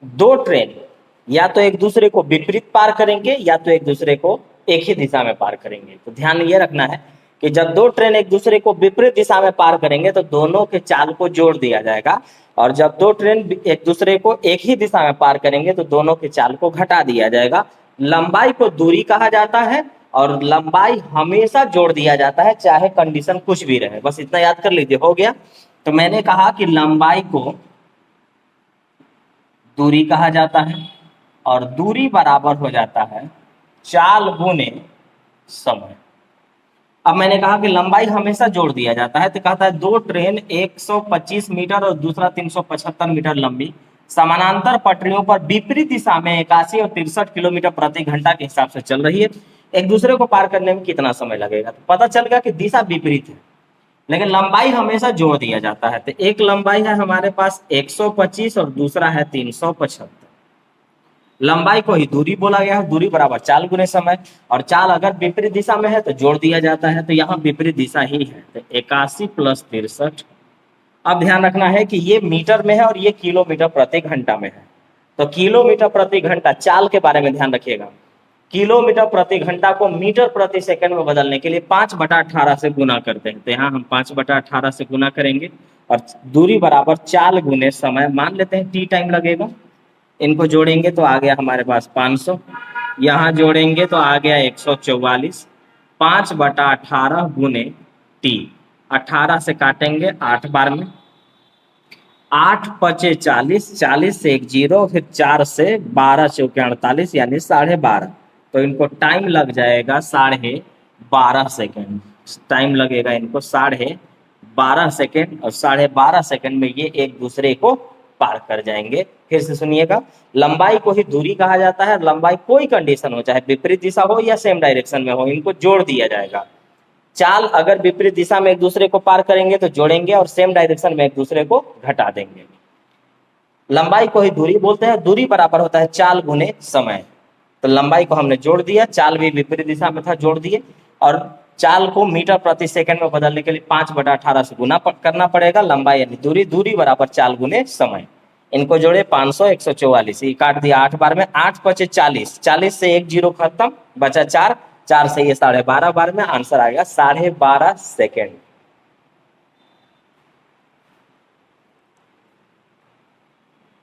दो ट्रेन या तो एक दूसरे को विपरीत पार करेंगे या तो एक दूसरे को एक ही दिशा में पार करेंगे। तो ध्यान ये रखना है कि जब दो ट्रेन एक दूसरे को विपरीत दिशा में पार करेंगे तो दोनों के चाल को जोड़ दिया जाएगा, और जब दो ट्रेन एक दूसरे को एक ही दिशा में पार करेंगे तो दोनों के चाल को घटा दिया जाएगा। लंबाई को दूरी कहा जाता है और लंबाई हमेशा जोड़ दिया जाता है, चाहे कंडीशन कुछ भी रहे। बस इतना याद कर लीजिए, हो गया। तो मैंने कहा कि लंबाई को दूरी कहा जाता है और दूरी बराबर हो जाता है चाल गुने समय। अब मैंने कहा कि लंबाई हमेशा जोड़ दिया जाता है, तो कहता है दो ट्रेन 125 मीटर और दूसरा 375 मीटर लंबी समानांतर पटरियों पर विपरीत दिशा में 81 और 63 किलोमीटर प्रति घंटा के हिसाब से चल रही है। एक दूसरे को पार करने में कितना समय लगेगा? तो पता चल गया कि दिशा विपरीत है, लेकिन लंबाई हमेशा जोड़ दिया जाता है। तो एक लंबाई है हमारे पास 125 और दूसरा है 375। लंबाई को ही दूरी बोला गया है, दूरी बराबर चाल गुने समय, और चाल अगर विपरीत दिशा में है तो जोड़ दिया जाता है, तो यहाँ विपरीत दिशा ही है, तो 81 + 63। अब ध्यान रखना है कि ये मीटर में है और ये किलोमीटर प्रति घंटा में है। तो किलोमीटर प्रति घंटा, चाल के बारे में ध्यान रखिएगा, किलोमीटर प्रति घंटा को मीटर प्रति सेकंड में बदलने के लिए 5/18 से गुना करते हैं। तो यहाँ हम 5/18 से गुना करेंगे और दूरी बराबर चाल गुने समय मान लेते हैं, टी टाइम लगेगा। इनको जोड़ेंगे तो आ गया हमारे पास 500, यहाँ जोड़ेंगे तो आ गया 144। 5/18 गुने टी, 18 से काटेंगे 8 बार में, 8 × 5 = 40, 40 से 1 0, फिर 4 से 12 × 4 = 48, यानी 12.5। तो इनको टाइम लग जाएगा 12.5 सेकेंड। टाइम लगेगा इनको 12.5 सेकेंड, और 12.5 सेकेंड में ये एक दूसरे को पार कर जाएंगे। फिर से सुनिएगा, लंबाई को ही दूरी कहा जाता है। लंबाई कोई कंडीशन हो, चाहे विपरीत दिशा हो या सेम डायरेक्शन में हो, इनको जोड़ दिया जाएगा। चाल अगर विपरीत दिशा में एक दूसरे को पार करेंगे तो जोड़ेंगे, और सेम डायरेक्शन में एक दूसरे को घटा देंगे। लंबाई को ही दूरी बोलते हैं। दूरी बराबर होता है चाल गुने समय। तो लंबाई को हमने जोड़ दिया, चाल भी विपरीत दिशा में था, जोड़ दिए, और चाल को मीटर प्रति सेकंड में बदलने के लिए 5/18 से गुना करना पड़ेगा। लंबाई यानी दूरी, दूरी बराबर चाल गुने समय। इनको जोड़े 500, 144, ये काट दिया 8 बार में, 8 × 5 = 40, 40 से 1 0 खत्म, बचा 4, 4 से ये 12.5 बार में, आंसर आ गया 12.5 सेकेंड।